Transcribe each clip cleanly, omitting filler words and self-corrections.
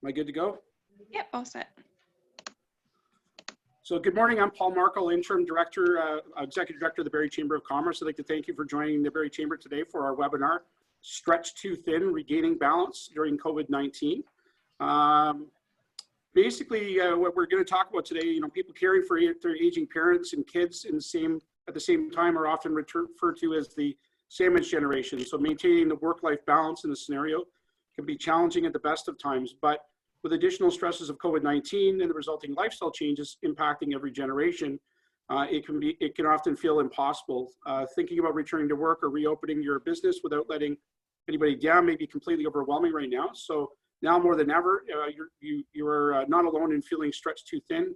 Am I good to go? Yep, all set. So good morning, I'm Paul Markle, Interim Director, Executive Director of the Barrie Chamber of Commerce. I'd like to thank you for joining the Barrie Chamber today for our webinar, Stretch Too Thin, Regaining Balance During COVID-19. Basically, what we're going to talk about today, people caring for their aging parents and kids at the same time are often referred to as the sandwich generation. So maintaining the work-life balance in the scenario can be challenging at the best of times, but with additional stresses of COVID-19 and the resulting lifestyle changes impacting every generation, it can often feel impossible. Thinking about returning to work or reopening your business without letting anybody down may be completely overwhelming right now. So now more than ever, you are not alone in feeling stretched too thin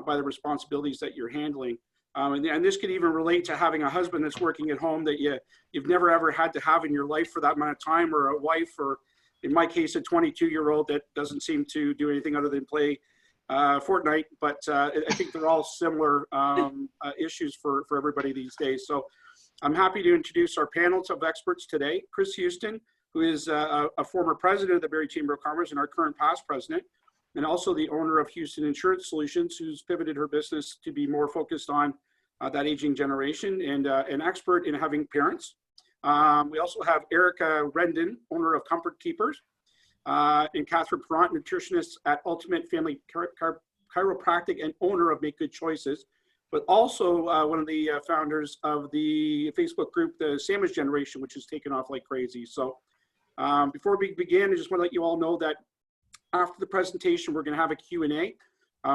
by the responsibilities that you're handling. And this could even relate to having a husband that's working at home that you've never ever had to have in your life for that amount of time, or a wife, or in my case, a 22-year-old that doesn't seem to do anything other than play Fortnite. But I think they're all similar issues for everybody these days. So I'm happy to introduce our panel of experts today. Kris Hughston, who is a former president of the Barrie Chamber of Commerce and our current past president, and also the owner of Hughston Insurance Solutions, who's pivoted her business to be more focused on that aging generation, and an expert in having parents. We also have Erika Rendon, owner of Comfort Keepers, and Katherine Parent, nutritionist at Ultimate Family Chiropractic and owner of Make Good Choices, but also one of the founders of the Facebook group, the Sandwich Generation, which has taken off like crazy. So before we begin, I just want to let you all know that after the presentation, we're going to have a Q&A.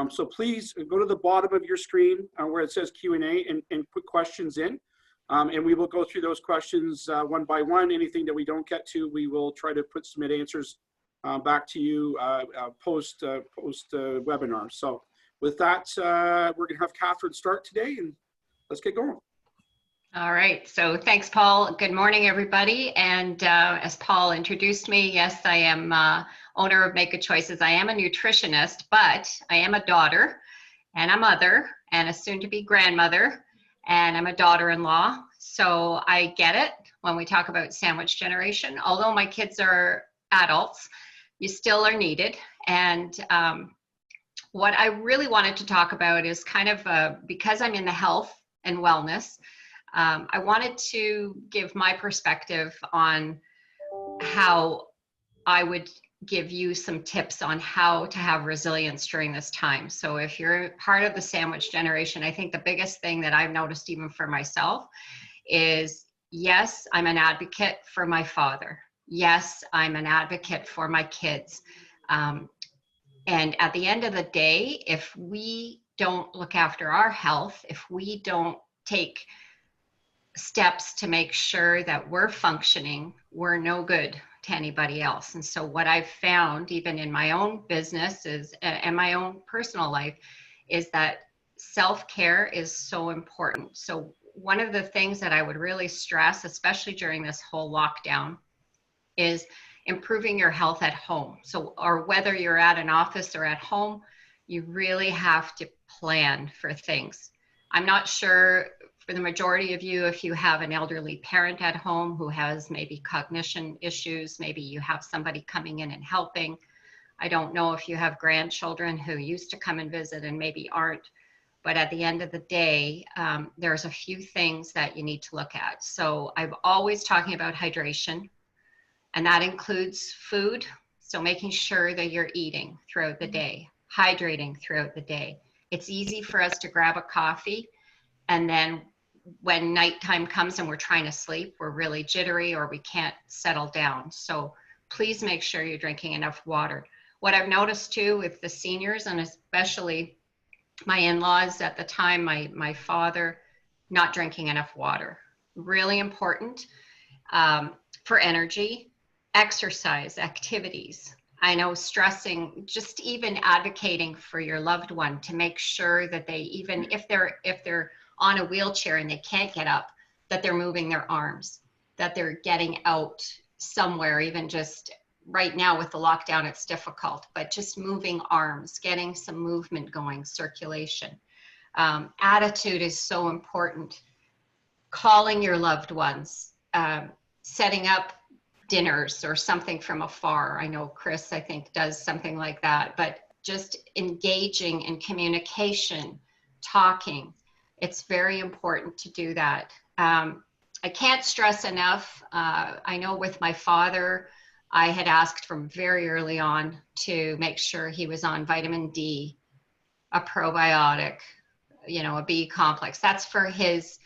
So please go to the bottom of your screen where it says Q&A and put questions in. And we will go through those questions one by one. Anything that we don't get to, we will try to submit answers back to you post webinar. So with that, we're going to have Katherine start today, and let's get going. All right, so thanks, Paul. Good morning, everybody. And as Paul introduced me, yes, I am owner of Make Good Choices. I am a nutritionist, but I am a daughter and a mother and a soon-to-be grandmother, and I'm a daughter-in-law. So I get it when we talk about sandwich generation. Although my kids are adults, you still are needed. And what I really wanted to talk about is kind of, because I'm in the health and wellness, I wanted to give my perspective on how I would give you some tips on how to have resilience during this time. So if you're part of the sandwich generation, I think the biggest thing that I've noticed even for myself is, yes, I'm an advocate for my father. Yes, I'm an advocate for my kids. And at the end of the day, if we don't look after our health, if we don't take steps to make sure that we're functioning, we're no good to anybody else. And so what I've found, even in my own business and my own personal life, is that self-care is so important. So one of the things that I would really stress, especially during this whole lockdown, is improving your health at home. So, or whether you're at an office or at home, you really have to plan for things. I'm not sure for the majority of you, if you have an elderly parent at home who has maybe cognition issues, maybe you have somebody coming in and helping. I don't know if you have grandchildren who used to come and visit and maybe aren't, but at the end of the day, there's a few things that you need to look at. So I'm always talking about hydration, and that includes food. So making sure that you're eating throughout the day, hydrating throughout the day. It's easy for us to grab a coffee, and then when nighttime comes and we're trying to sleep, we're really jittery or we can't settle down. So please make sure you're drinking enough water. What I've noticed too with the seniors, and especially my in-laws at the time, my father, not drinking enough water. Really important for energy, exercise, activities. I know stressing, just even advocating for your loved one to make sure that they, even if they're on a wheelchair and they can't get up, that they're moving their arms, that they're getting out somewhere. Even just right now with the lockdown, it's difficult, but just moving arms, getting some movement going, circulation. Attitude is so important. Calling your loved ones, setting up dinners or something from afar. I know Kris, I think, does something like that, but just engaging in communication, talking. It's very important to do that. I can't stress enough. I know with my father, I had asked from very early on to make sure he was on vitamin D, a probiotic, a B complex. That's for his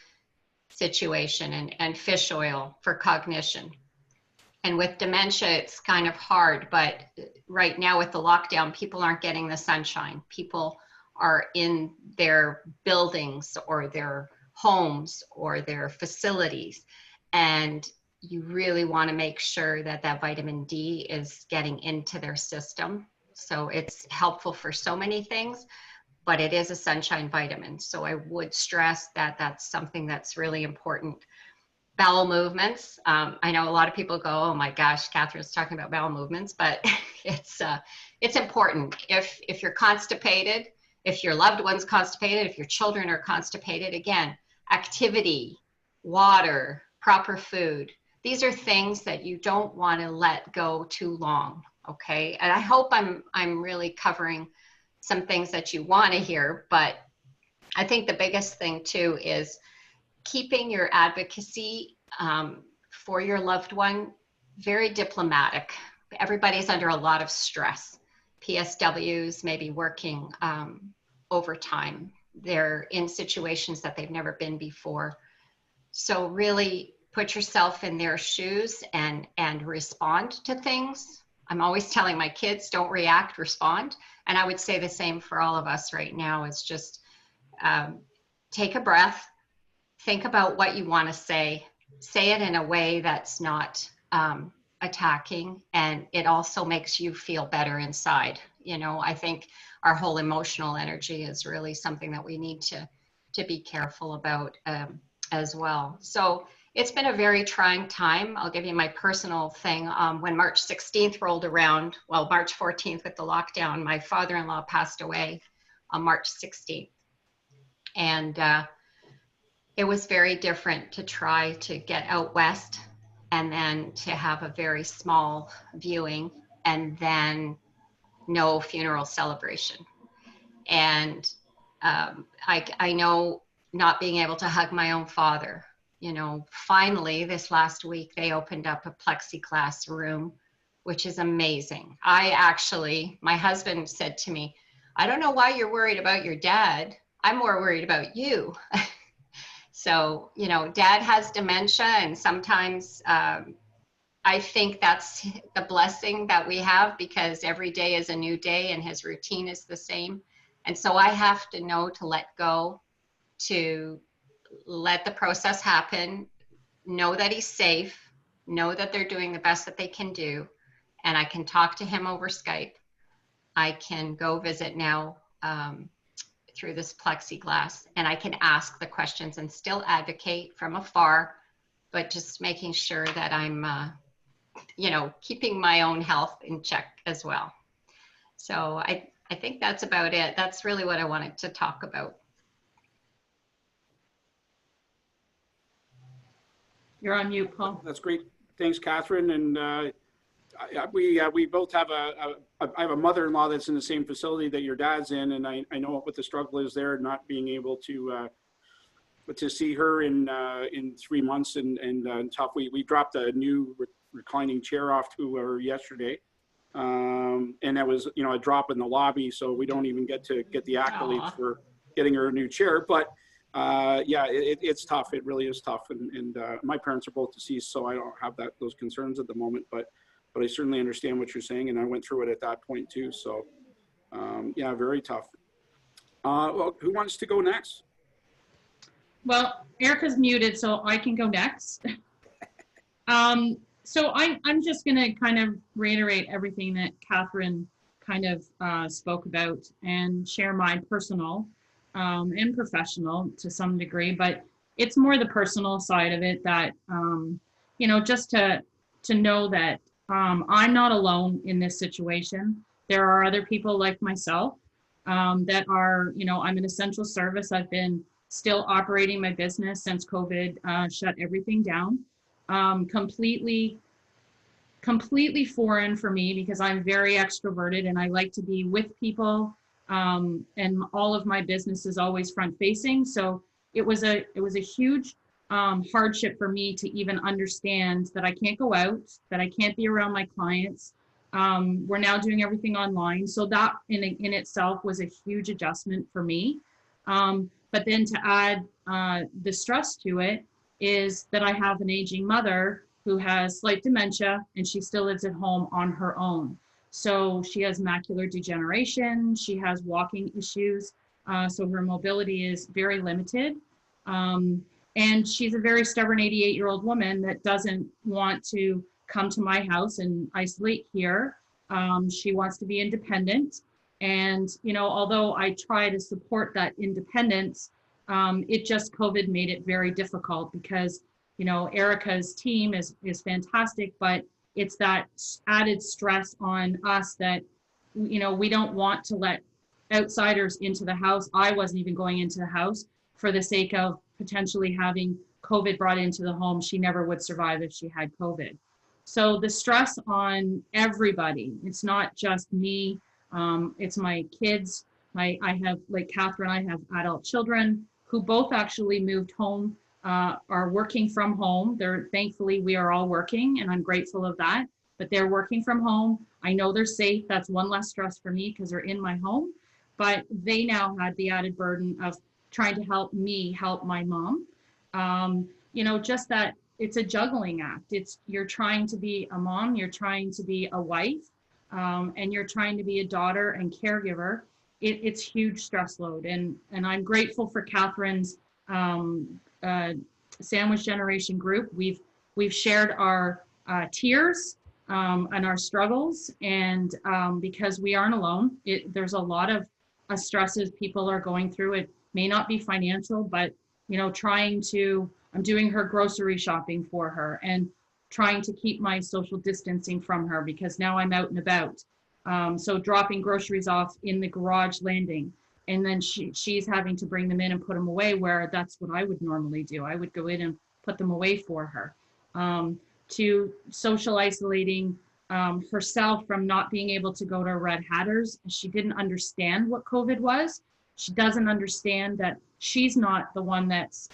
situation, and fish oil for cognition. And with dementia, it's kind of hard, but right now with the lockdown, people aren't getting the sunshine. People are in their buildings or their homes or their facilities. And you really want to make sure that that vitamin D is getting into their system. So it's helpful for so many things, but it is a sunshine vitamin. So I would stress that that's something that's really important. Bowel movements. I know a lot of people go, oh my gosh, Katherine's talking about bowel movements, but it's important. If you're constipated, if your loved one's constipated, if your children are constipated, again, activity, water, proper food. These are things that you don't want to let go too long, okay? And I hope I'm really covering some things that you want to hear, but I think the biggest thing too is keeping your advocacy for your loved one very diplomatic. Everybody's under a lot of stress. PSWs may be working overtime. They're in situations that they've never been before. So really put yourself in their shoes and respond to things. I'm always telling my kids, don't react, respond. And I would say the same for all of us right now. It's just take a breath, think about what you want to say it in a way that's not attacking, and it also makes you feel better inside. I think our whole emotional energy is really something that we need to be careful about as well. So it's been a very trying time. I'll give you my personal thing. When March 16th rolled around, well, March 14th with the lockdown, my father-in-law passed away on March 16th. And it was very different to try to get out west and then to have a very small viewing and then no funeral celebration. And I know not being able to hug my own father, finally this last week, they opened up a plexiglass room, which is amazing. My husband said to me, I don't know why you're worried about your dad. I'm more worried about you. So, dad has dementia, and sometimes I think that's the blessing that we have, because every day is a new day and his routine is the same. And so I have to know to let go, to let the process happen, know that he's safe, know that they're doing the best that they can do, and I can talk to him over Skype. I can go visit now through this plexiglass, and I can ask the questions and still advocate from afar, but just making sure that I'm, keeping my own health in check as well. So I think that's about it. That's really what I wanted to talk about. You're on mute, Paul. That's great. Thanks, Katherine. And we both have I have a mother-in-law that's in the same facility that your dad's in, and I know what the struggle is there, not being able to see her in 3 months and tough. We dropped a new reclining chair off to her yesterday, and that was a drop in the lobby, so we don't even get the accolades for getting her a new chair. But it's tough. It really is tough, and my parents are both deceased, so I don't have those concerns at the moment, but I certainly understand what you're saying, and I went through it at that point too. So, very tough. Well, who wants to go next? Well, Erika's muted, so I can go next. So I'm just going to kind of reiterate everything that Katherine kind of spoke about and share my personal and professional to some degree, but it's more the personal side of it that, just to know that I'm not alone in this situation. There are other people like myself that are, I'm an essential service. I've been still operating my business since COVID shut everything down, completely completely foreign for me because I'm very extroverted and I like to be with people. And all of my business is always front facing. So it was a huge hardship for me to even understand that I can't go out, that I can't be around my clients. We're now doing everything online. So that in itself was a huge adjustment for me. But then to add the stress to it is that I have an aging mother who has slight dementia and she still lives at home on her own. So she has macular degeneration, she has walking issues, so her mobility is very limited. And she's a very stubborn 88-year-old woman that doesn't want to come to my house and isolate here. She wants to be independent. And, you know, although I try to support that independence, it just COVID made it very difficult because, you know, Erika's team is fantastic, but it's that added stress on us that, you know, we don't want to let outsiders into the house. I wasn't even going into the house for the sake of potentially having COVID brought into the home. She never would survive if she had COVID. So the stress on everybody, it's not just me, it's my kids. I have, like Katherine, I have adult children who both actually moved home, are working from home. Thankfully, we are all working and I'm grateful of that, but they're working from home. I know they're safe. That's one less stress for me because they're in my home, but they now had the added burden of trying to help me help my mom. You know, just that it's a juggling act. You're trying to be a mom, you're trying to be a wife, and you're trying to be a daughter and caregiver. It's huge stress load. And I'm grateful for Katherine's Sandwich Generation group. We've shared our tears and our struggles, and because we aren't alone, there's a lot of stresses people are going through. It may not be financial, but you know, I'm doing her grocery shopping for her and trying to keep my social distancing from her because now I'm out and about. So dropping groceries off in the garage landing, and then she's having to bring them in and put them away, where that's what I would normally do. I would go in and put them away for her. To social isolating herself from not being able to go to Red Hatters. She didn't understand what COVID was. She doesn't understand that she's not the one that's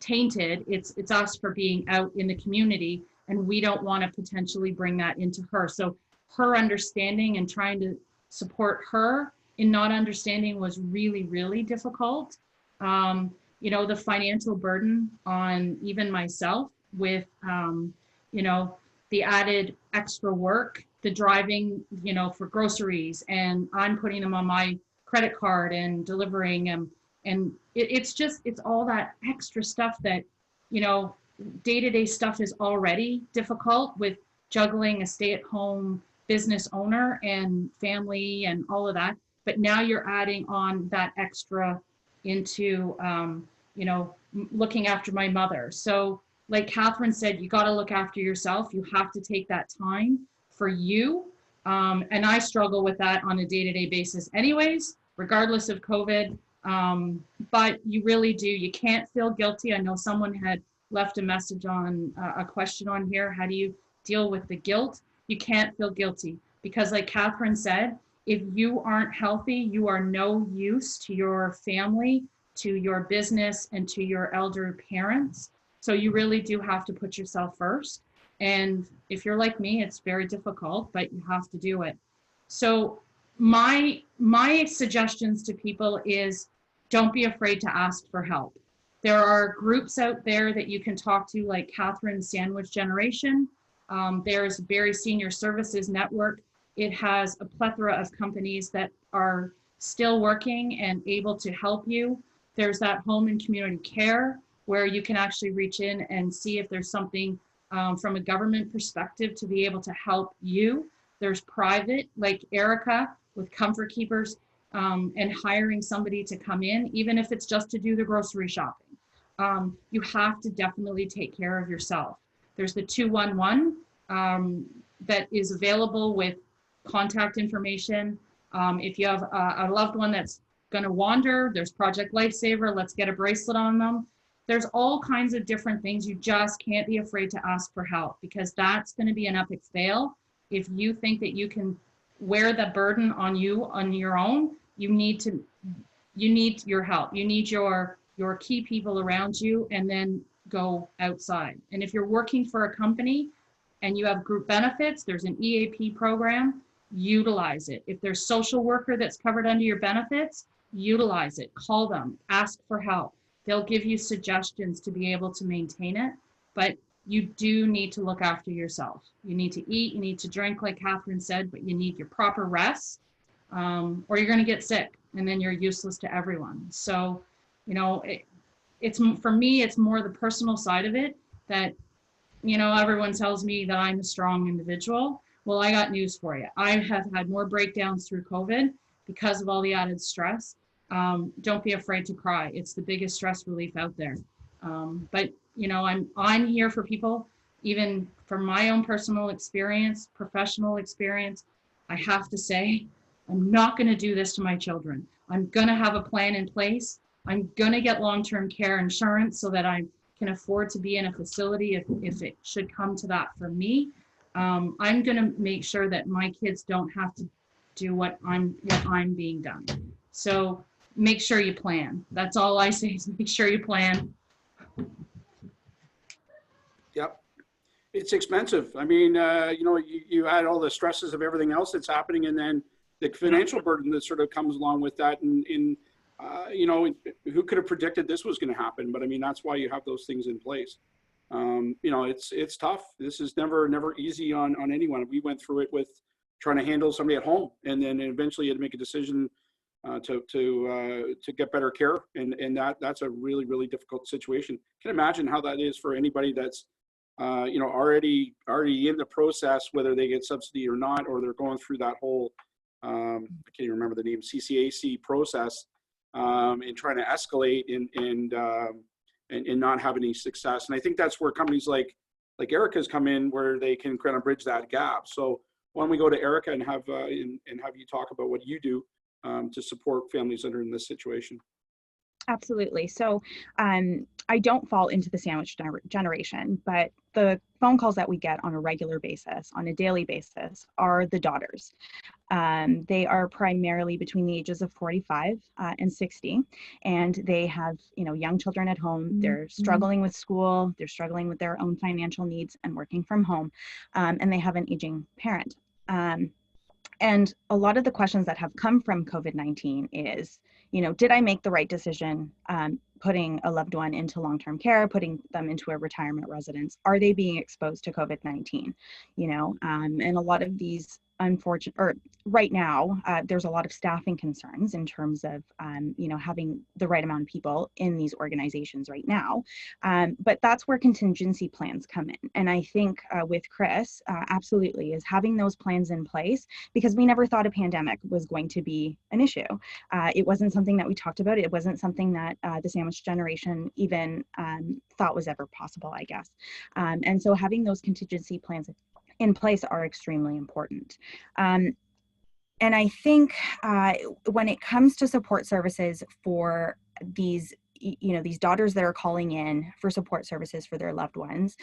tainted. It's us for being out in the community, and we don't want to potentially bring that into her. So her understanding and trying to support her in not understanding was really, really difficult. You know, the financial burden on even myself with, you know, the added extra work, the driving, you know, for groceries, and I'm putting them on my credit card and delivering them. And it's all that extra stuff that, you know, day-to-day stuff is already difficult with juggling a stay-at-home business owner and family and all of that. But now you're adding on that extra into, you know, looking after my mother. So like Katherine said, you got to look after yourself. You have to take that time for you. And I struggle with that on a day-to-day basis anyways, regardless of COVID. But you really do. You can't feel guilty. I know someone had left a message on a question on here. How do you deal with the guilt? You can't feel guilty because like Katherine said, if you aren't healthy, you are no use to your family, to your business, and to your elder parents. So you really do have to put yourself first. And if you're like me, it's very difficult, but you have to do it. So my suggestions to people is don't be afraid to ask for help. There are groups out there that you can talk to, like Katherine's Sandwich Generation. There's Barrie Senior Services Network. It has a plethora of companies that are still working and able to help you. There's that home and community care where you can actually reach in and see if there's something from a government perspective to be able to help you. There's private, like Erika with Comfort Keepers, and hiring somebody to come in, even if it's just to do the grocery shopping. You have to definitely take care of yourself. There's the 211 that is available with contact information. If you have a loved one that's going to wander, there's Project Lifesaver. Let's get a bracelet on them. There's all kinds of different things. You just can't be afraid to ask for help, because that's going to be an epic fail. If you think that you can wear the burden on your own, you need your help. You need your key people around you, and then go outside. And if you're working for a company and you have group benefits, there's an EAP program, utilize it. If there's social worker that's covered under your benefits, utilize it. Call them, ask for help. They'll give you suggestions to be able to maintain it, but you do need to look after yourself. You need to eat, you need to drink, like Katherine said, but you need your proper rest, or you're going to get sick, and then you're useless to everyone. So, you know, it's for me, it's more the personal side of it that, you know, everyone tells me that I'm a strong individual. Well, I got news for you. I have had more breakdowns through COVID because of all the added stress. Don't be afraid to cry. It's the biggest stress relief out there. But you know, I'm here for people, even from my own personal experience, professional experience. I have to say, I'm not going to do this to my children. I'm going to have a plan in place. I'm going to get long-term care insurance so that I can afford to be in a facility if it should come to that for me. I'm going to make sure that my kids don't have to do what I'm being done. So make sure you plan. That's all I say, is make sure you plan. Yep. It's expensive. I mean, you know, you add all the stresses of everything else that's happening, and then the financial burden that sort of comes along with that. And you know, who could have predicted this was going to happen? But I mean, that's why you have those things in place. You know, it's tough. This is never easy on anyone. We went through it with trying to handle somebody at home, and then eventually you had to make a decision to get better care, and that's a really difficult situation. Can imagine how that is for anybody that's you know, already in the process, whether they get subsidy or not, or they're going through that whole I can't even remember the name, CCAC process, and trying to escalate and not have any success. And I think that's where companies like Erika's come in, where they can kind of bridge that gap. So why don't we go to Erika and have you talk about what you do to support families that are in this situation? Absolutely. So I don't fall into the sandwich generation, but the phone calls that we get on a regular basis, on a daily basis, are the daughters. They are primarily between the ages of 45 and 60, and they have, you know, young children at home. They're struggling with school, they're struggling with their own financial needs and working from home, and they have an aging parent. And a lot of the questions that have come from COVID-19 is, you know, did I make the right decision putting a loved one into long-term care, putting them into a retirement residence? Are they being exposed to COVID-19? You know, and a lot of these right now, there's a lot of staffing concerns in terms of, you know, having the right amount of people in these organizations right now. But that's where contingency plans come in. And I think with Kris, absolutely, is having those plans in place, because we never thought a pandemic was going to be an issue. It wasn't something that we talked about. It wasn't something that the sandwich generation even thought was ever possible, I guess. And so having those contingency plans in place are extremely important. And I think when it comes to support services for these, you know, these daughters that are calling in for support services for their loved ones,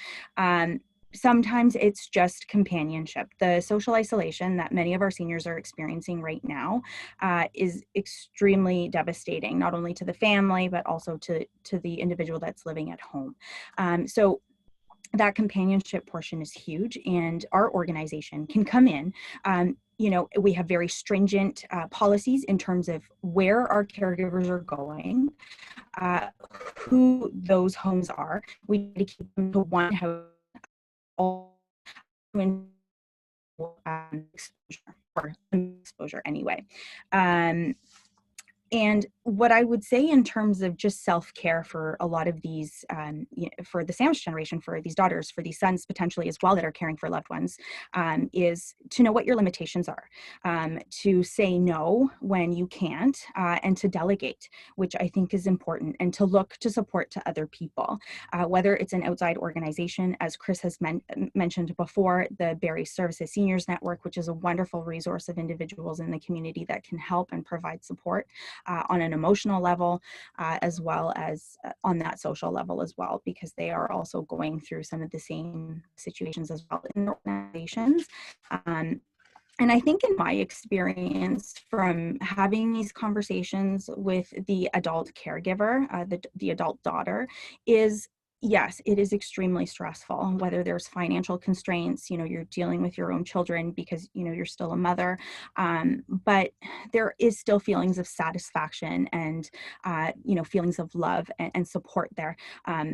sometimes it's just companionship. The social isolation that many of our seniors are experiencing right now is extremely devastating, not only to the family, but also to the individual that's living at home. So that companionship portion is huge, and our organization can come in. You know, we have very stringent policies in terms of where our caregivers are going, who those homes are. We need to keep them to one house, all exposure anyway. And what I would say in terms of just self-care for a lot of these, you know, for the sandwich generation, for these daughters, for these sons potentially as well that are caring for loved ones, is to know what your limitations are, to say no when you can't, and to delegate, which I think is important, and to look to support to other people, whether it's an outside organization, as Kris has mentioned before, the Barrie Services Seniors Network, which is a wonderful resource of individuals in the community that can help and provide support. on an emotional level, as well as on that social level as well, because they are also going through some of the same situations as well in organizations. And I think in my experience from having these conversations with the adult caregiver, the adult daughter, is yes, it is extremely stressful, whether there's financial constraints, you're dealing with your own children because, you're still a mother, but there is still feelings of satisfaction and, feelings of love and support there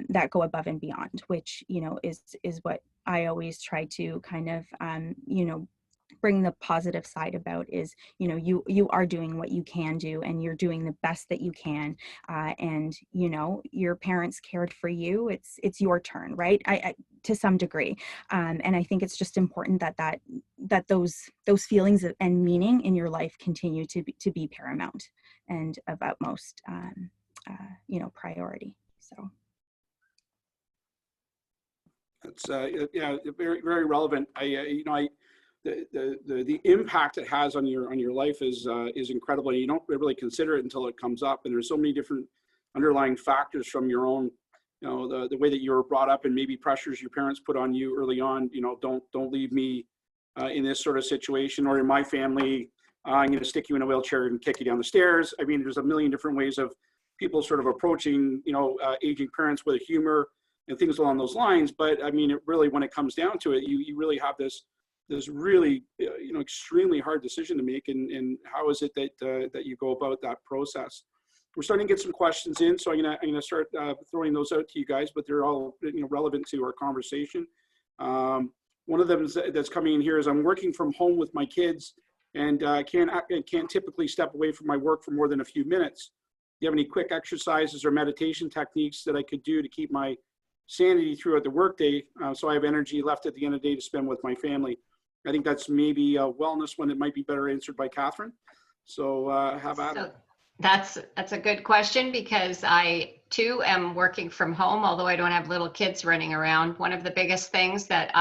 that go above and beyond, which, is what I always try to kind of, bring the positive side about is, you are doing what you can do and you're doing the best that you can. And, your parents cared for you. It's your turn, right? I to some degree. And I think it's just important that those feelings and meaning in your life continue to be paramount and of utmost, priority. So. That's very, very relevant. The impact it has on your life is incredible. You don't really consider it until it comes up, and there's so many different underlying factors from your own, the way that you were brought up and maybe pressures your parents put on you early on. Don't leave me in this sort of situation, or in my family, I'm going to stick you in a wheelchair and kick you down the stairs. I mean, there's a million different ways of people sort of approaching, aging parents with humor and things along those lines. But I mean, it really, when it comes down to it, you really have this really, extremely hard decision to make. And how is it that you go about that process? We're starting to get some questions in, so I'm gonna start throwing those out to you guys, but they're all relevant to our conversation. One of them that's coming in here is, I'm working from home with my kids and can't typically step away from my work for more than a few minutes. Do you have any quick exercises or meditation techniques that I could do to keep my sanity throughout the workday, so I have energy left at the end of the day to spend with my family? I think that's maybe a wellness one that might be better answered by Katherine. So have at it. That's a good question, because I too am working from home, although I don't have little kids running around. One of the biggest things that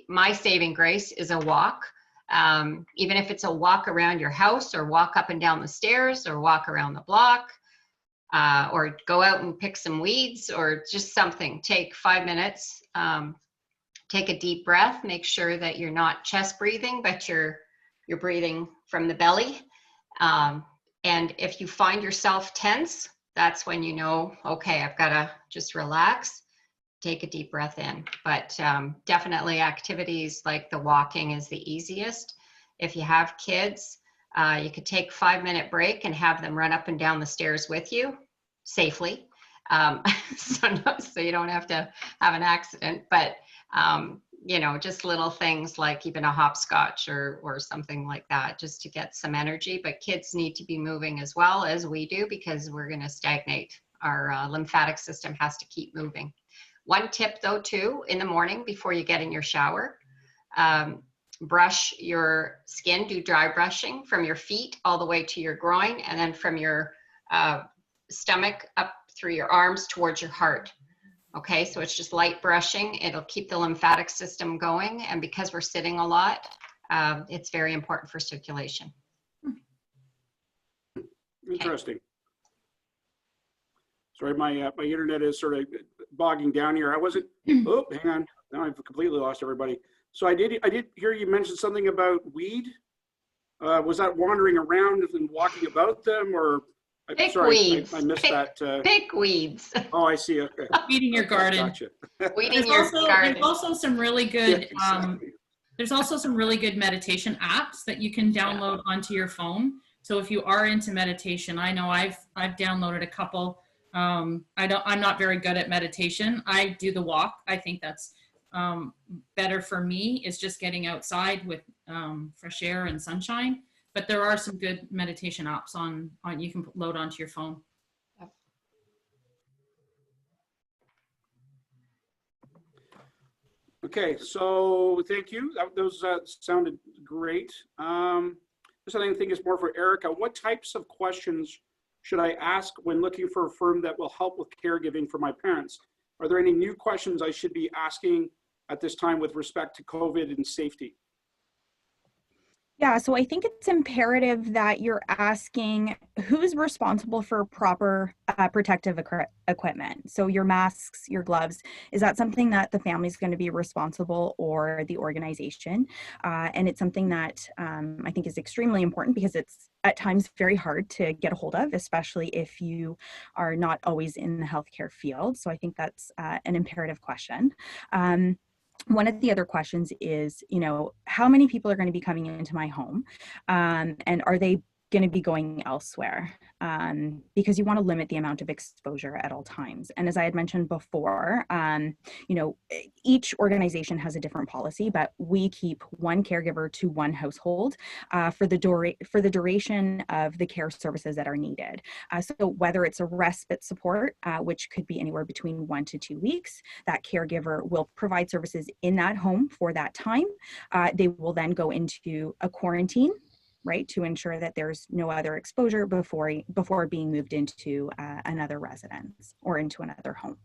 my saving grace is a walk. Even if it's a walk around your house, or walk up and down the stairs, or walk around the block, or go out and pick some weeds, or just something. Take 5 minutes, take a deep breath, make sure that you're not chest breathing, but you're breathing from the belly. And if you find yourself tense, that's when okay, I've got to just relax, take a deep breath in. But definitely activities like the walking is the easiest. If you have kids, you could take 5-minute break and have them run up and down the stairs with you safely. So you don't have to have an accident, but just little things like even a hopscotch or something like that, just to get some energy. But kids need to be moving as well as we do, because we're going to stagnate. Our lymphatic system has to keep moving. One tip though too, in the morning before you get in your shower, brush your skin, do dry brushing from your feet all the way to your groin, and then from your stomach up through your arms towards your heart. Okay, so it's just light brushing. It'll keep the lymphatic system going, and because we're sitting a lot, it's very important for circulation. Interesting. Sorry, my internet is sort of bogging down here. I wasn't. Oh, hang on. Now I've completely lost everybody. So I did hear you mention something about weed. Was that wandering around and walking about them, or? Pick sorry, weeds. I missed that. Pick weeds. Oh, I see. Okay. Weeding your garden. Gotcha. Weeding your garden. There's also some really good. Yeah, exactly. There's also some really good meditation apps that you can download onto your phone. So if you are into meditation, I know I've downloaded a couple. I'm not very good at meditation. I do the walk. I think that's better for me, is just getting outside with fresh air and sunshine. But there are some good meditation apps on you can load onto your phone. Okay, so thank you. Those sounded great. This I think is more for Erika. What types of questions should I ask when looking for a firm that will help with caregiving for my parents? Are there any new questions I should be asking at this time with respect to COVID and safety? Yeah, so I think it's imperative that you're asking who's responsible for proper protective equipment. So your masks, your gloves, is that something that the family's going to be responsible or the organization? And it's something that I think is extremely important because it's at times very hard to get a hold of, especially if you are not always in the healthcare field. So I think that's an imperative question. One of the other questions is, how many people are going to be coming into my home, and are they going to be going elsewhere? Because you want to limit the amount of exposure at all times. And as I had mentioned before, each organization has a different policy, but we keep one caregiver to one household for the duration of the care services that are needed. So whether it's a respite support, which could be anywhere between 1 to 2 weeks, that caregiver will provide services in that home for that time. They will then go into a quarantine, right, to ensure that there's no other exposure before being moved into another residence or into another home.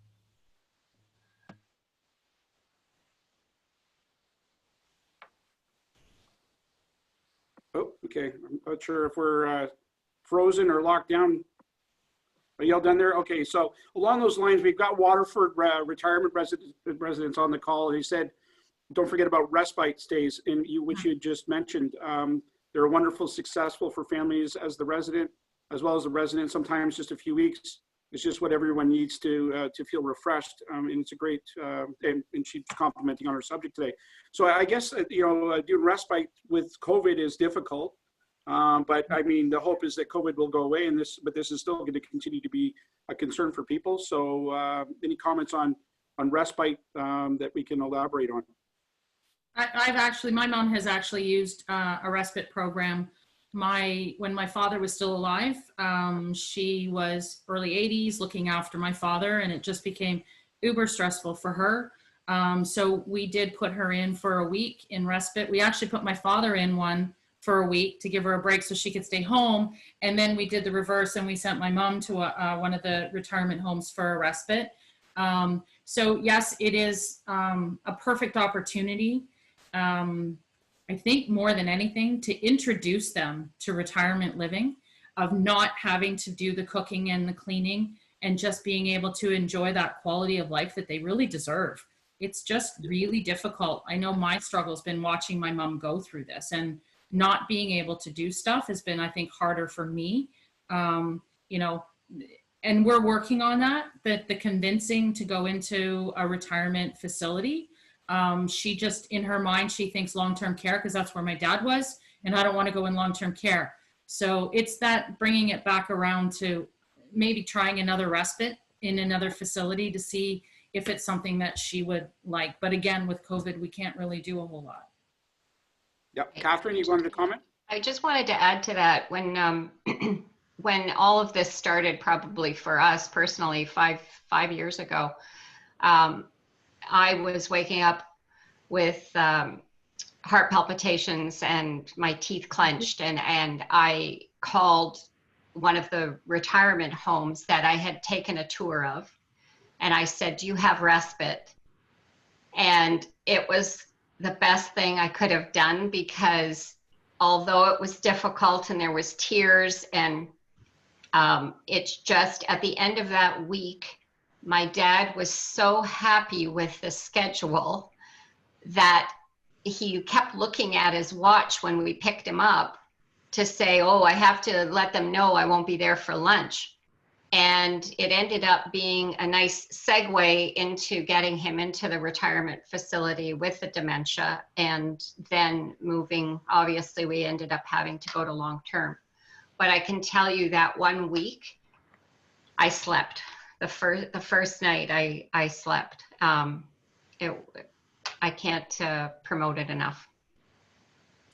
Oh, okay. I'm not sure if we're frozen or locked down. Are y'all done there? Okay, so along those lines, we've got Waterford retirement residents on the call. He said, don't forget about respite stays, which you just mentioned. They're wonderful, successful for families as the resident, as well as the resident, sometimes just a few weeks. It's just what everyone needs to feel refreshed. And it's a great, and she's complimenting on our subject today. So I guess, doing respite with COVID is difficult. But I mean, the hope is that COVID will go away but this is still going to continue to be a concern for people. So any comments on respite that we can elaborate on? My mom has actually used a respite program. When my father was still alive, she was early 80s looking after my father, and it just became uber stressful for her. So we did put her in for a week in respite. We actually put my father in one for a week to give her a break so she could stay home. And then we did the reverse, and we sent my mom to one of the retirement homes for a respite. So yes, it is a perfect opportunity. I think more than anything, to introduce them to retirement living, of not having to do the cooking and the cleaning, and just being able to enjoy that quality of life that they really deserve. It's just really difficult. I know my struggle has been watching my mom go through this, and not being able to do stuff has been, I think, harder for me. And we're working on that, the convincing to go into a retirement facility. She just, in her mind, she thinks long-term care because that's where my dad was, and I don't want to go in long-term care. So it's that bringing it back around to maybe trying another respite in another facility to see if it's something that she would like. But again, with COVID, we can't really do a whole lot. Yeah, Katherine, you wanted to comment? I just wanted to add to that. When all of this started, probably for us personally, five years ago, I was waking up with heart palpitations and my teeth clenched, and I called one of the retirement homes that I had taken a tour of, and I said, do you have respite? And it was the best thing I could have done, because although it was difficult and there was tears, and it's just at the end of that week, my dad was so happy with the schedule that he kept looking at his watch when we picked him up to say, oh, I have to let them know I won't be there for lunch. And it ended up being a nice segue into getting him into the retirement facility with the dementia, and then moving, obviously we ended up having to go to long-term. But I can tell you that 1 week I slept. The first night I slept. I can't promote it enough.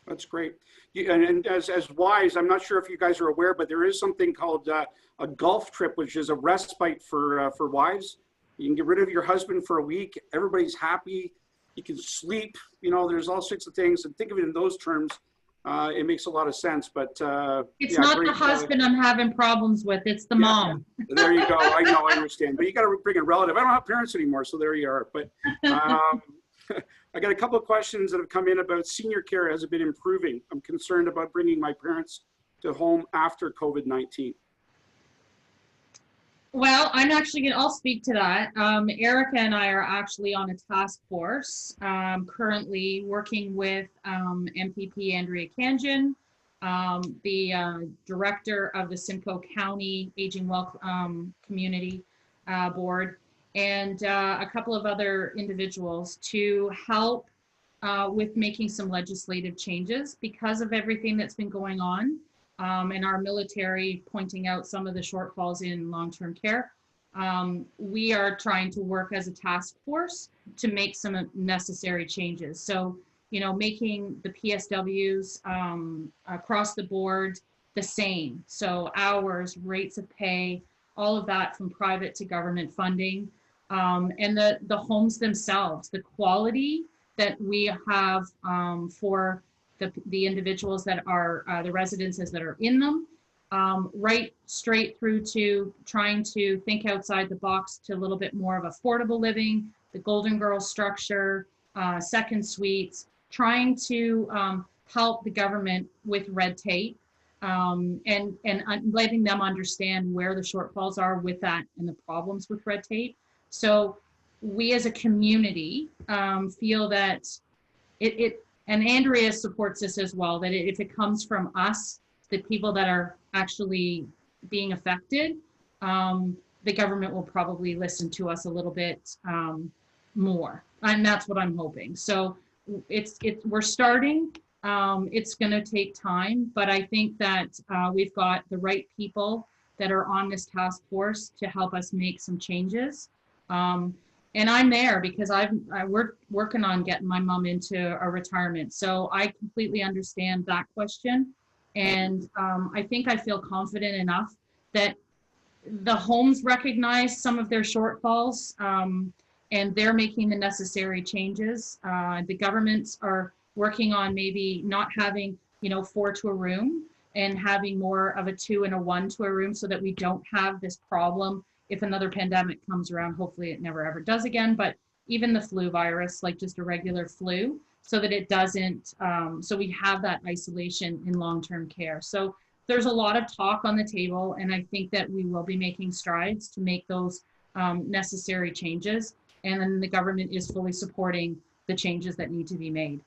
That's great. And as wives, I'm not sure if you guys are aware, but there is something called a golf trip, which is a respite for wives. You can get rid of your husband for a week. Everybody's happy. You can sleep. There's all sorts of things. And think of it in those terms. It makes a lot of sense. But it's not the husband I'm having problems with. It's the mom. There you go. I know. I understand. But you got to bring a relative. I don't have parents anymore, so there you are. But I got a couple of questions that have come in about senior care. Has it been improving? I'm concerned about bringing my parents to home after COVID-19. Well, I'll speak to that. Erika and I are actually on a task force currently working with MPP Andrea Kanjan, the director of the Simcoe County Aging Well Community Board, and a couple of other individuals to help with making some legislative changes because of everything that's been going on. And our military pointing out some of the shortfalls in long-term care. We are trying to work as a task force to make some necessary changes. So, you know, making the PSWs across the board the same. So hours, rates of pay, all of that from private to government funding. And the homes themselves, the quality that we have for the individuals that are the residences that are in them, right straight through to trying to think outside the box to a little bit more of affordable living, the Golden Girls structure, second suites, trying to help the government with red tape and letting them understand where the shortfalls are with that and the problems with red tape. So we as a community feel that and Andrea supports this as well, that if it comes from us, the people that are actually being affected, the government will probably listen to us a little bit more. And that's what I'm hoping. So we're starting. It's going to take time, but I think that we've got the right people that are on this task force to help us make some changes. And I'm there because we're working on getting my mom into a retirement. So I completely understand that question. And I think I feel confident enough that the homes recognize some of their shortfalls and they're making the necessary changes. The governments are working on maybe not having, 4 to a room and having more of a 2 and a 1 to a room so that we don't have this problem. If another pandemic comes around, hopefully it never ever does again, but even the flu virus, like just a regular flu, so that it doesn't, so we have that isolation in long-term care. So there's a lot of talk on the table, and I think that we will be making strides to make those necessary changes. And then the government is fully supporting the changes that need to be made.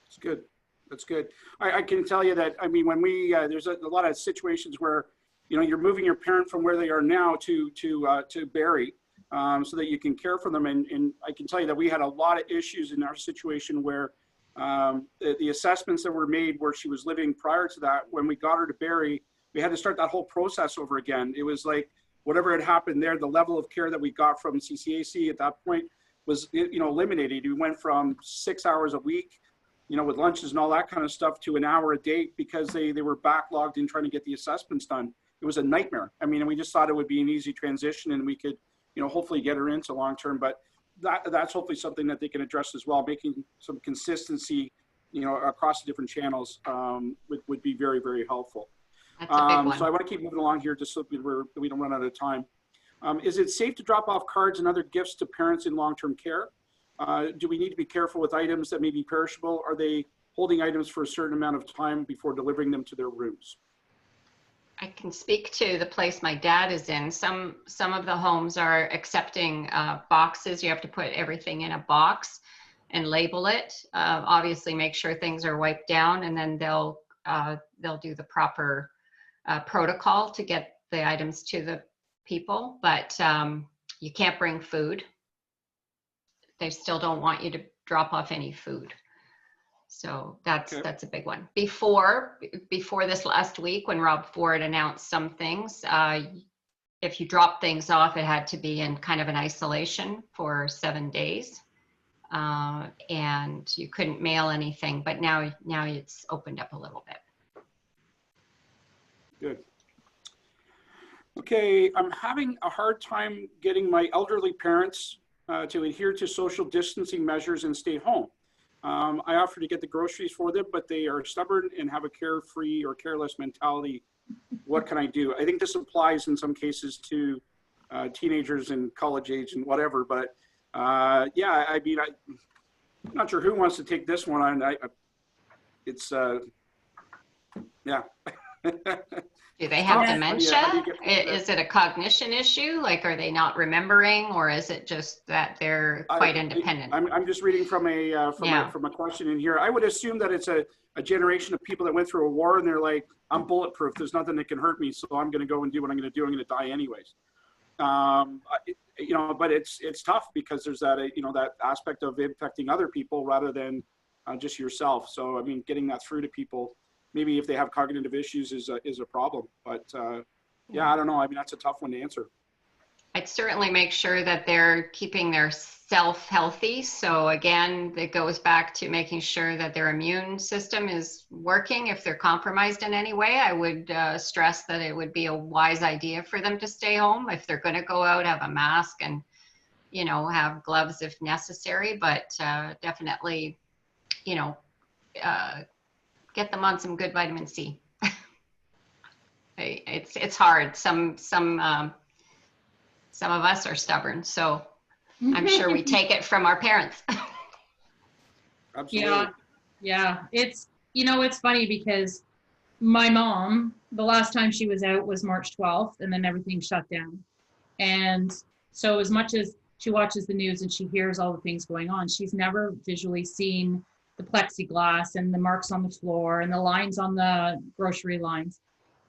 That's good. That's good. I can tell you that, I mean, when there's a lot of situations where you're moving your parent from where they are now to Barrie so that you can care for them. And I can tell you that we had a lot of issues in our situation where the assessments that were made where she was living prior to that, when we got her to Barrie, we had to start that whole process over again. It was like whatever had happened there, the level of care that we got from CCAC at that point was eliminated. We went from 6 hours a week, with lunches and all that kind of stuff, to an hour a day because they were backlogged in trying to get the assessments done. It was a nightmare. I mean, and we just thought it would be an easy transition and we could, hopefully get her into long-term, but that's hopefully something that they can address as well. Making some consistency, across the different channels would be very, very helpful. That's a big one. So I want to keep moving along here just so we don't run out of time. Is it safe to drop off cards and other gifts to parents in long-term care? Do we need to be careful with items that may be perishable? Are they holding items for a certain amount of time before delivering them to their rooms? I can speak to the place my dad is in. Some of the homes are accepting boxes. You have to put everything in a box and label it. Obviously, make sure things are wiped down, and then they'll do the proper protocol to get the items to the people. But you can't bring food. They still don't want you to drop off any food. So that's a big one. Before this last week, when Rob Ford announced some things, if you dropped things off, it had to be in kind of an isolation for 7 days, and you couldn't mail anything. But now it's opened up a little bit. Good. Okay, I'm having a hard time getting my elderly parents to adhere to social distancing measures and stay home. I offer to get the groceries for them, but they are stubborn and have a carefree or careless mentality. What can I do? I think this applies in some cases to teenagers and college age and whatever, but Yeah, I mean, I'm not sure who wants to take this one on. It's, yeah. Do they have Yeah. dementia? How do you get through that? Is it a cognition issue? Like, are they not remembering, or is it just that they're quite independent? I'm just reading from a question in here. I would assume that it's a generation of people that went through a war and they're like, I'm bulletproof. There's nothing that can hurt me, so I'm going to go and do what I'm going to do. I'm going to die anyways. You know, but it's tough because there's that that aspect of infecting other people rather than just yourself. So I mean, getting that through to people, maybe if they have cognitive issues, is a problem. But yeah, I don't know. I mean, that's a tough one to answer. I'd certainly make sure that they're keeping their self healthy. So again, it goes back to making sure that their immune system is working. If they're compromised in any way, I would stress that it would be a wise idea for them to stay home. If they're going to go out, have a mask and, you know, have gloves if necessary, but definitely, you know, get them on some good vitamin C. It's hard. Some of us are stubborn, so I'm sure we take it from our parents. Absolutely. Yeah. It's, you know, it's funny because my mom, the last time she was out was March 12th, and then everything shut down. And so as much as she watches the news and she hears all the things going on, she's never visually seen the plexiglass and the marks on the floor and the lines on the grocery lines.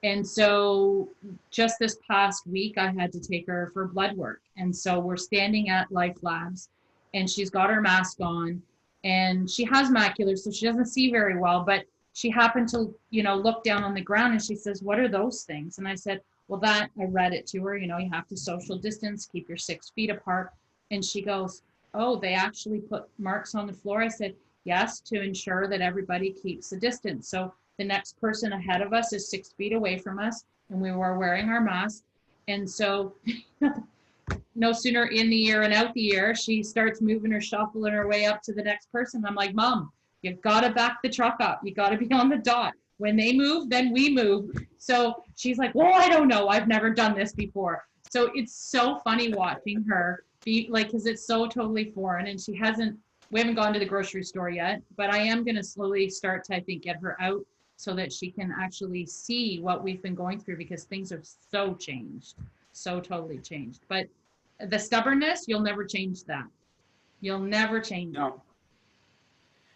And so just this past week, I had to take her for blood work. And so we're standing at Life Labs and she's got her mask on and she has macular, so she doesn't see very well, but she happened to, you know, look down on the ground and she says, what are those things? And I said, well, I read it to her, you know, you have to social distance, keep your 6 feet apart. And she goes, oh, they actually put marks on the floor. I said, yes, to ensure that everybody keeps a distance. So the next person ahead of us is 6 feet away from us, and we were wearing our mask. And so no sooner in the ear and out the ear, she starts moving her shuffling her way up to the next person. I'm like, Mom, you've got to back the truck up. You got to be on the dot. When they move, then we move. So she's like, well, I don't know. I've never done this before. So it's so funny watching her be like, because it's so totally foreign, and we haven't gone to the grocery store yet, but I am going to slowly start to, I think, get her out so that she can actually see what we've been going through, because things have so changed, so totally changed. But the stubbornness, you'll never change that. You'll never change it. No.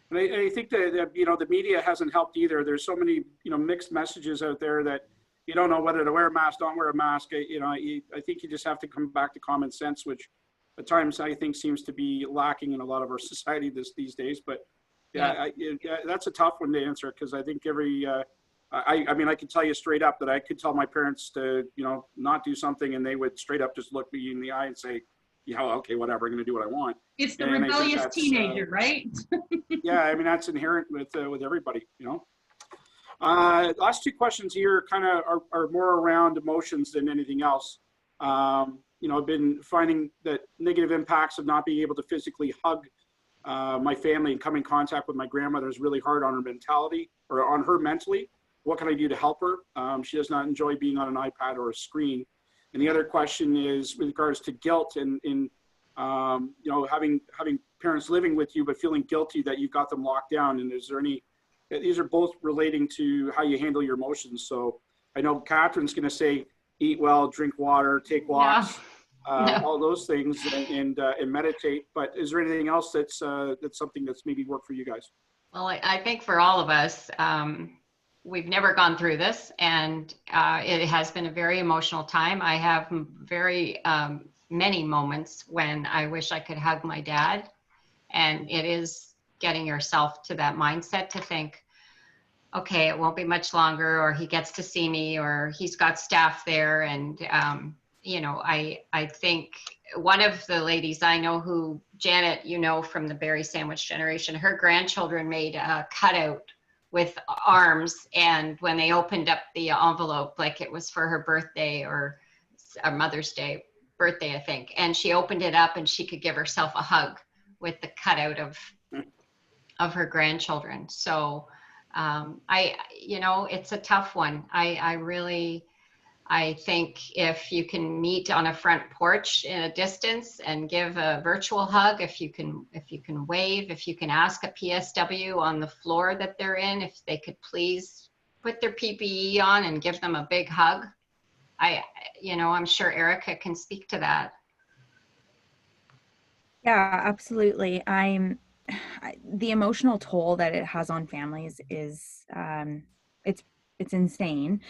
And I think that, you know, the media hasn't helped either. There's so many, you know, mixed messages out there that you don't know whether to wear a mask, don't wear a mask. You know, I think you just have to come back to common sense, which at times I think seems to be lacking in a lot of our society these days. But yeah, that's a tough one to answer, because I think I mean, I can tell you straight up that I could tell my parents to, you know, not do something, and they would straight up just look me in the eye and say, yeah, okay, whatever, I'm going to do what I want. It's the rebellious teenager, right? Yeah, I mean, that's inherent with everybody, you know. Last two questions here kind of are more around emotions than anything else. You know, I've been finding that negative impacts of not being able to physically hug my family and come in contact with my grandmother is really hard on her mentality, or on her mentally. What can I do to help her? She does not enjoy being on an iPad or a screen. And the other question is with regards to guilt and you know, having parents living with you but feeling guilty that you've got them locked down. And is there any? These are both relating to how you handle your emotions. So I know Catherine's going to say, eat well, drink water, take walks, all those things, and meditate. But is there anything else that's something that's maybe worked for you guys? Well, I think for all of us, we've never gone through this, and it has been a very emotional time. I have very many moments when I wish I could hug my dad, and it is getting yourself to that mindset to think, okay, it won't be much longer, or he gets to see me, or he's got staff there. And, you know, I think one of the ladies I know who, Janet, you know, from the Barrie Sandwich Generation, her grandchildren made a cutout with arms, and when they opened up the envelope, like it was for her birthday or a Mother's Day birthday, I think, and she opened it up and she could give herself a hug with the cutout of her grandchildren. So you know, it's a tough one. I I think if you can meet on a front porch in a distance and give a virtual hug, if you can wave, if you can ask a PSW on the floor that they're in, if they could please put their PPE on and give them a big hug. I'm sure Erika can speak to that. Yeah, absolutely. The emotional toll that it has on families is, it's insane.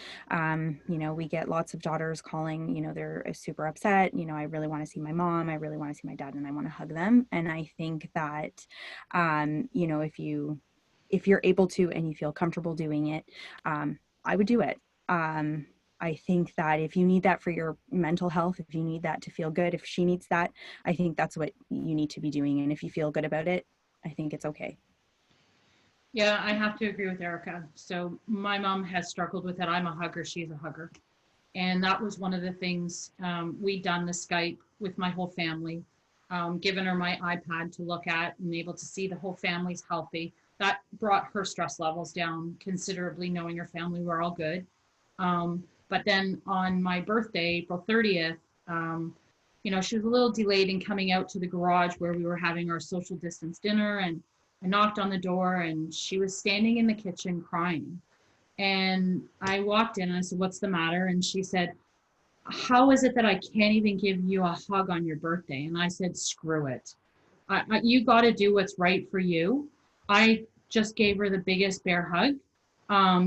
We get lots of daughters calling, they're super upset. I really want to see my mom. I really want to see my dad, and I want to hug them. And I think that, if you're able to, and you feel comfortable doing it, I would do it. I think that if you need that for your mental health, if you need that to feel good, if she needs that, I think that's what you need to be doing. And if you feel good about it, I think it's okay. Yeah, I have to agree with Erika. So my mom has struggled with it. I'm a hugger, she's a hugger. And that was one of the things we'd done the Skype with my whole family, given her my iPad to look at and able to see the whole family's healthy. That brought her stress levels down considerably, knowing her family were all good. But then on my birthday, April 30th, she was a little delayed in coming out to the garage where we were having our social distance dinner. And I knocked on the door and she was standing in the kitchen crying. And I walked in and I said, "What's the matter?" And she said, "How is it that I can't even give you a hug on your birthday?" And I said, "Screw it. You got to do what's right for you." I just gave her the biggest bear hug.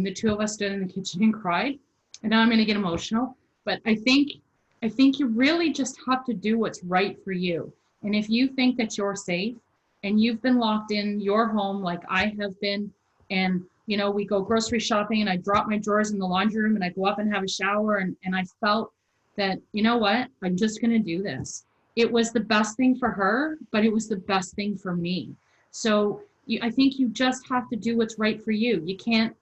The two of us stood in the kitchen and cried. And now I'm going to get emotional, but I think you really just have to do what's right for you. And if you think that you're safe and you've been locked in your home like I have been, and we go grocery shopping and I drop my drawers in the laundry room and I go up and have a shower, and I felt that, you know what, I'm just going to do this. It was the best thing for her, but it was the best thing for me. So I think you just have to do what's right for you. You can't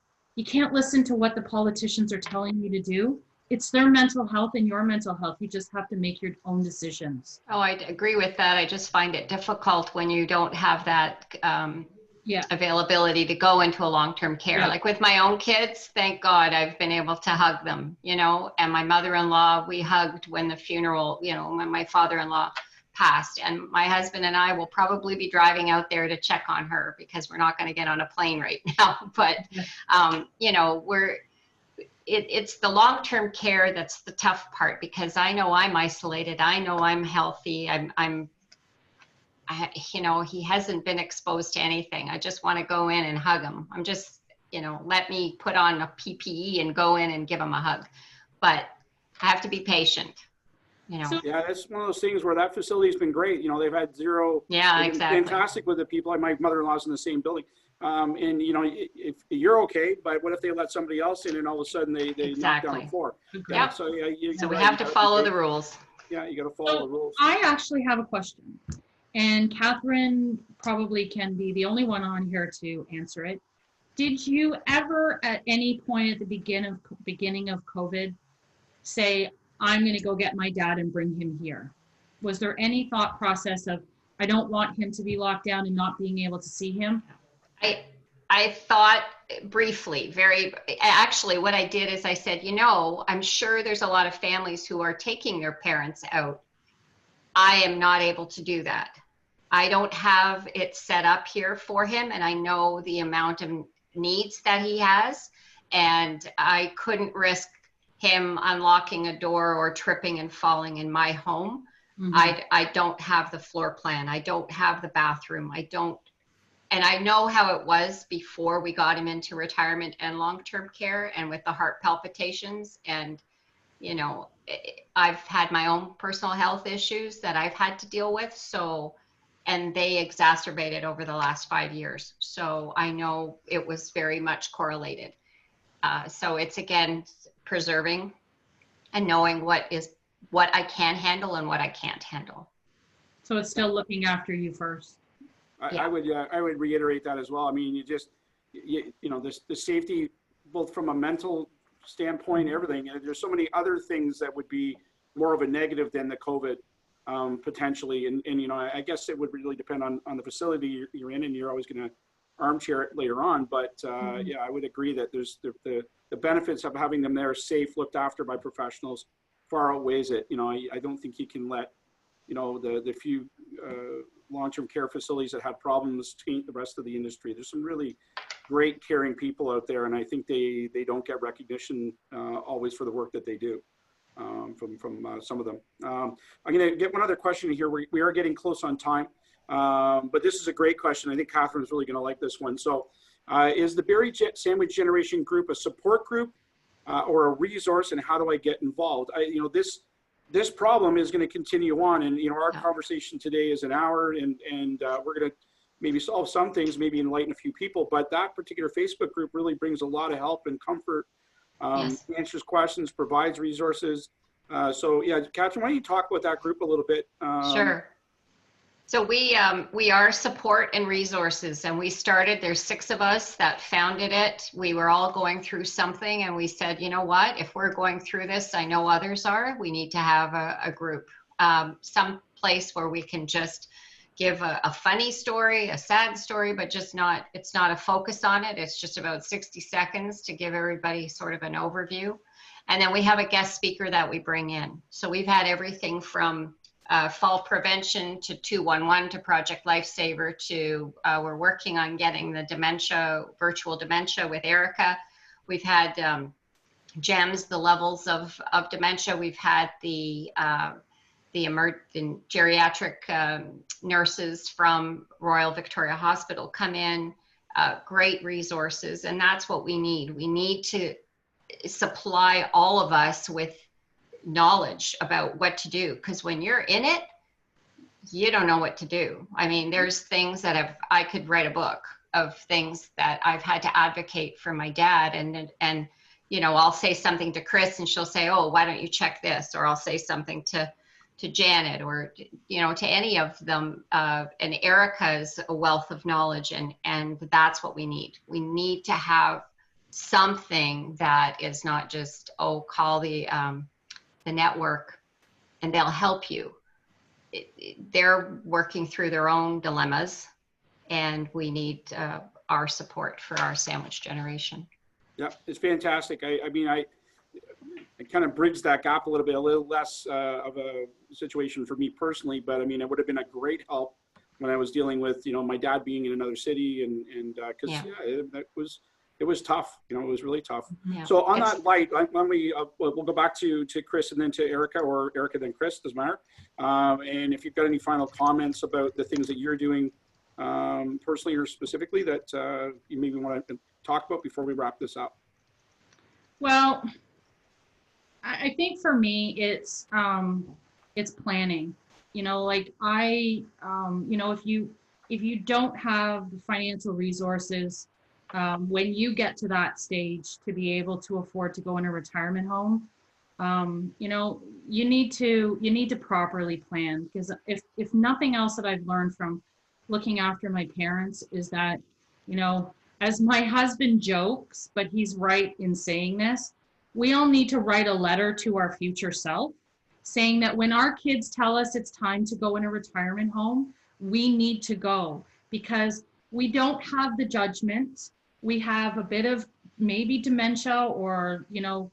listen to what the politicians are telling you to do. It's their mental health and your mental health. You just have to make your own decisions. Oh, I agree with that. I just find it difficult when you don't have that availability to go into a long-term care. Yeah. Like with my own kids, thank God I've been able to hug them, and my mother-in-law, we hugged when the funeral, when my father-in-law passed, and my husband and I will probably be driving out there to check on her because we're not going to get on a plane right now. But, it's the long-term care that's the tough part, because I know I'm isolated. I know I'm healthy. He hasn't been exposed to anything. I just want to go in and hug him. I'm just, let me put on a PPE and go in and give him a hug. But I have to be patient. Yeah, that's one of those things where that facility's been great. They've had zero. Yeah, exactly. Fantastic with the people. Like my mother-in-law's in the same building. And if you're okay, but what if they let somebody else in and all of a sudden they knock down the floor? Yeah. So we have to follow the rules. Yeah, you got to follow the rules. I actually have a question, and Katherine probably can be the only one on here to answer it. Did you ever, at any point at the beginning of COVID, say, "I'm going to go get my dad and bring him here"? Was there any thought process of, I don't want him to be locked down and not being able to see him? I thought briefly, actually what I did is I said, I'm sure there's a lot of families who are taking their parents out. I am not able to do that. I don't have it set up here for him, and I know the amount of needs that he has, and I couldn't risk him unlocking a door or tripping and falling in my home. Mm-hmm. I don't have the floor plan. I don't have the bathroom. And I know how it was before we got him into retirement and long-term care, and with the heart palpitations. And, I've had my own personal health issues that I've had to deal with. And they exacerbated over the last 5 years. So I know it was very much correlated. So it's, again, preserving and knowing what I can handle and what I can't handle. So it's still looking after you first. I would reiterate that as well. I mean, the safety, both from a mental standpoint, everything. And there's so many other things that would be more of a negative than the COVID potentially. And I guess it would really depend on the facility you're in, and you're always going to armchair later on. But yeah, I would agree that there's the benefits of having them there safe, looked after by professionals far outweighs it. You know, I don't think you can let, you know, the few long-term care facilities that have problems taint the rest of the industry. There's some really great caring people out there, and I think they don't get recognition always for the work that they do from some of them. I'm going to get one other question here. We are getting close on time, but this is a great question. I think Katherine's really going to like this one. So is the Barrie Sandwich Generation group a support group or a resource, and how do I get involved? You know, this problem is going to continue on, and you know, our conversation today is an hour, and we're going to maybe solve some things, maybe enlighten a few people, but that particular Facebook group really brings a lot of help and comfort, answers questions, provides resources. So yeah, Katherine, why don't you talk about that group a little bit? Sure. So we are support and resources, and we started, there's 6 of us that founded it. We were all going through something, and we said, you know what, if we're going through this, I know others are, we need to have a group, some place where we can just give a funny story, a sad story, but just not, it's not a focus on it. It's just about 60 seconds to give everybody sort of an overview. And then we have a guest speaker that we bring in. So we've had everything from fall prevention to 211 to Project Lifesaver to we're working on getting the dementia, virtual dementia with Erika. We've had GEMS, the levels of dementia. We've had the geriatric nurses from Royal Victoria Hospital come in, great resources, and that's what we need. We need to supply all of us with knowledge about what to do, because when you're in it, you don't know what to do. I mean, there's things that I could write a book of things that I've had to advocate for my dad, and you know, I'll say something to Kris and she'll say, oh, why don't you check this? Or I'll say something to Janet, or you know, to any of them, and Erika's a wealth of knowledge, and that's what we need. We need to have something that is not just, oh, call the network and they'll help you. They're working through their own dilemmas, and we need our support for our sandwich generation. Yeah, it's fantastic. I mean, I kind of bridged that gap a little less of a situation for me personally, but I mean, it would have been a great help when I was dealing with, you know, my dad being in another city, and because it was tough, you know, it was really tough. Yeah. So on that light, when we'll go back to Kris and then to Erika, or Erika then Kris, doesn't matter. And if you've got any final comments about the things that you're doing personally or specifically that you maybe want to talk about before we wrap this up. Well, I think for me, it's planning. You know, like you know, if you don't have the financial resources when you get to that stage to be able to afford to go in a retirement home, you know, you need to properly plan, because if nothing else that I've learned from looking after my parents is that, you know, as my husband jokes, but he's right in saying this, we all need to write a letter to our future self saying that when our kids tell us it's time to go in a retirement home, we need to go, because we don't have the judgment. We have a bit of maybe dementia, or, you know,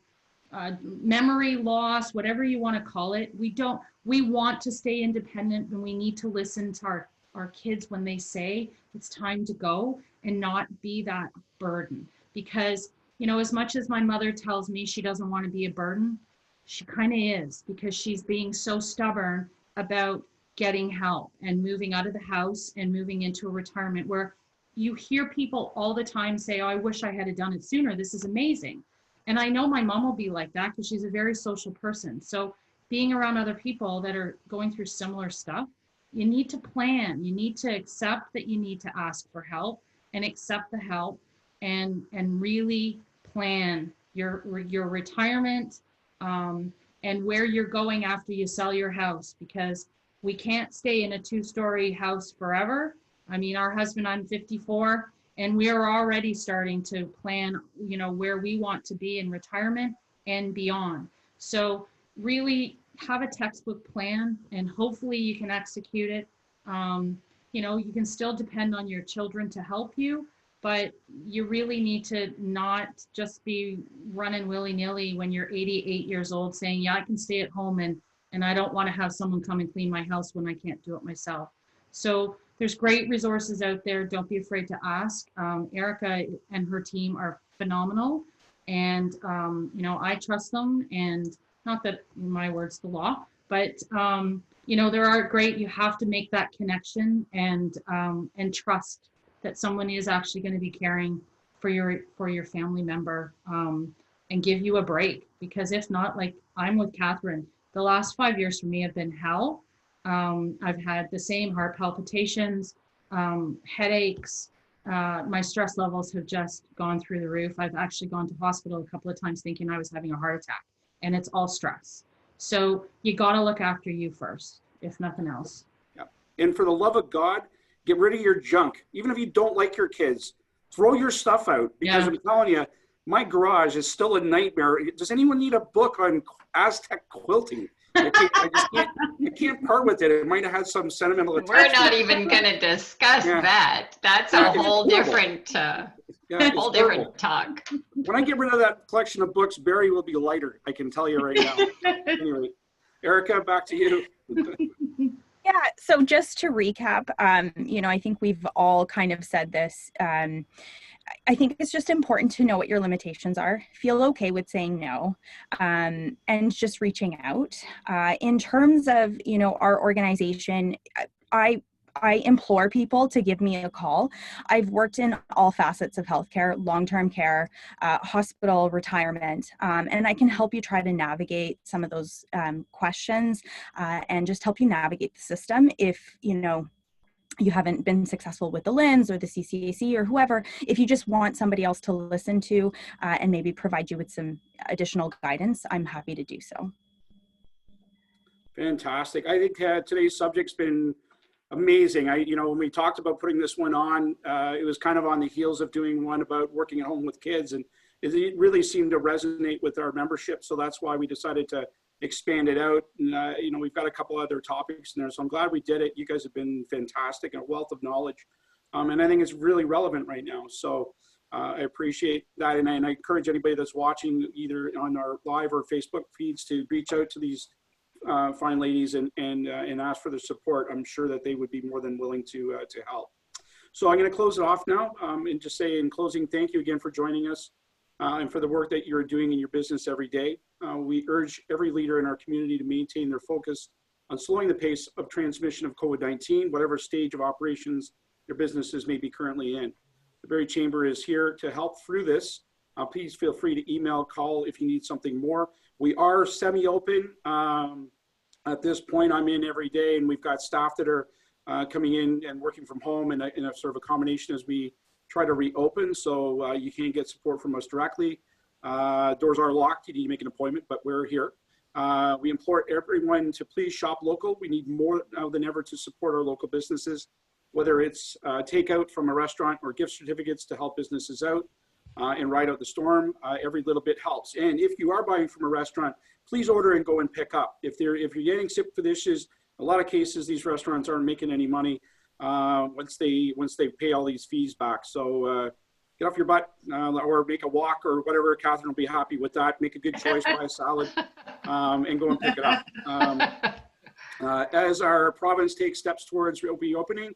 memory loss, whatever you want to call it. We want to stay independent, and we need to listen to our kids when they say it's time to go, and not be that burden. Because, you know, as much as my mother tells me she doesn't want to be a burden, she kind of is, because she's being so stubborn about getting help and moving out of the house and moving into a retirement, where you hear people all the time say, oh, I wish I had done it sooner. This is amazing. And I know my mom will be like that, because she's a very social person. So being around other people that are going through similar stuff, you need to plan. You need to accept that you need to ask for help, and accept the help, and really plan your retirement, and where you're going after you sell your house, because we can't stay in a 2-story house forever. I mean, our husband, I'm 54, and we are already starting to plan, you know, where we want to be in retirement and beyond. So really have a textbook plan, and hopefully you can execute it. you know, you can still depend on your children to help you, but you really need to not just be running willy-nilly when you're 88 years old saying, yeah, I can stay at home and I don't want to have someone come and clean my house when I can't do it myself. So there's great resources out there. Don't be afraid to ask. Erika and her team are phenomenal. And, you know, I trust them, and not that my word's the law, but, you know, there are great, you have to make that connection and trust that someone is actually going to be caring for your family member, and give you a break. Because if not, like I'm with Katherine, the last 5 years for me have been hell. I've had the same heart palpitations, headaches. My stress levels have just gone through the roof. I've actually gone to hospital a couple of times thinking I was having a heart attack, and it's all stress. So you got to look after you first, if nothing else. Yeah. And for the love of God, get rid of your junk. Even if you don't like your kids, throw your stuff out, because I'm telling you, my garage is still a nightmare. Does anyone need a book on Aztec quilting? I can't part with it. It might have had some sentimental attachment. We're not even going to discuss that. That's a whole different, different talk. When I get rid of that collection of books, Barrie will be lighter. I can tell you right now. Anyway, Erika, back to you. Yeah, so just to recap, you know, I think we've all kind of said this. I think it's just important to know what your limitations are, feel okay with saying no, and just reaching out. In terms of, you know, our organization, I implore people to give me a call. I've worked in all facets of healthcare, long-term care, hospital, retirement, and I can help you try to navigate some of those questions and just help you navigate the system if, you know, you haven't been successful with the LINS or the CCAC or whoever. If you just want somebody else to listen to and maybe provide you with some additional guidance, I'm happy to do so. Fantastic. I think today's subject's been amazing. You know, when we talked about putting this one on, it was kind of on the heels of doing one about working at home with kids, and it really seemed to resonate with our membership. So that's why we decided to expand it out. And, you know, we've got a couple other topics in there, so I'm glad we did it. You guys have been fantastic and a wealth of knowledge. And I think it's really relevant right now. So I appreciate that. And I encourage anybody that's watching either on our live or Facebook feeds to reach out to these fine ladies and ask for their support. I'm sure that they would be more than willing to help. So I'm going to close it off now and just say in closing, thank you again for joining us and for the work that you're doing in your business every day. We urge every leader in our community to maintain their focus on slowing the pace of transmission of COVID-19, whatever stage of operations your businesses may be currently in. The Barrie Chamber is here to help through this. Please feel free to email, call if you need something more. We are semi-open. At this point, I'm in every day, and we've got staff that are coming in and working from home in a sort of a combination as we try to reopen. So you can get support from us directly. Doors are locked. You need to make an appointment, but we're here. We implore everyone to please shop local. We need more now than ever to support our local businesses, whether it's takeout from a restaurant or gift certificates to help businesses out and ride out the storm. Every little bit helps. And if you are buying from a restaurant, please order and go and pick up. If you're getting sick for dishes, a lot of cases these restaurants aren't making any money once they pay all these fees back. So get off your butt or make a walk or whatever. Katherine will be happy with that. Make a good choice, buy a salad and go and pick it up. As our province takes steps towards reopening,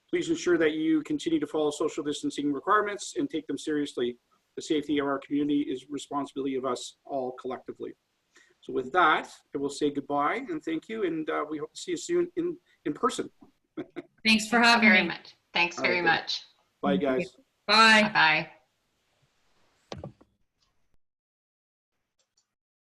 please ensure that you continue to follow social distancing requirements and take them seriously. The safety of our community is responsibility of us all collectively. So with that, I will say goodbye and thank you. And we hope to see you soon in person. Thanks for having me. Thanks very much. Bye, guys. Bye. Bye-bye.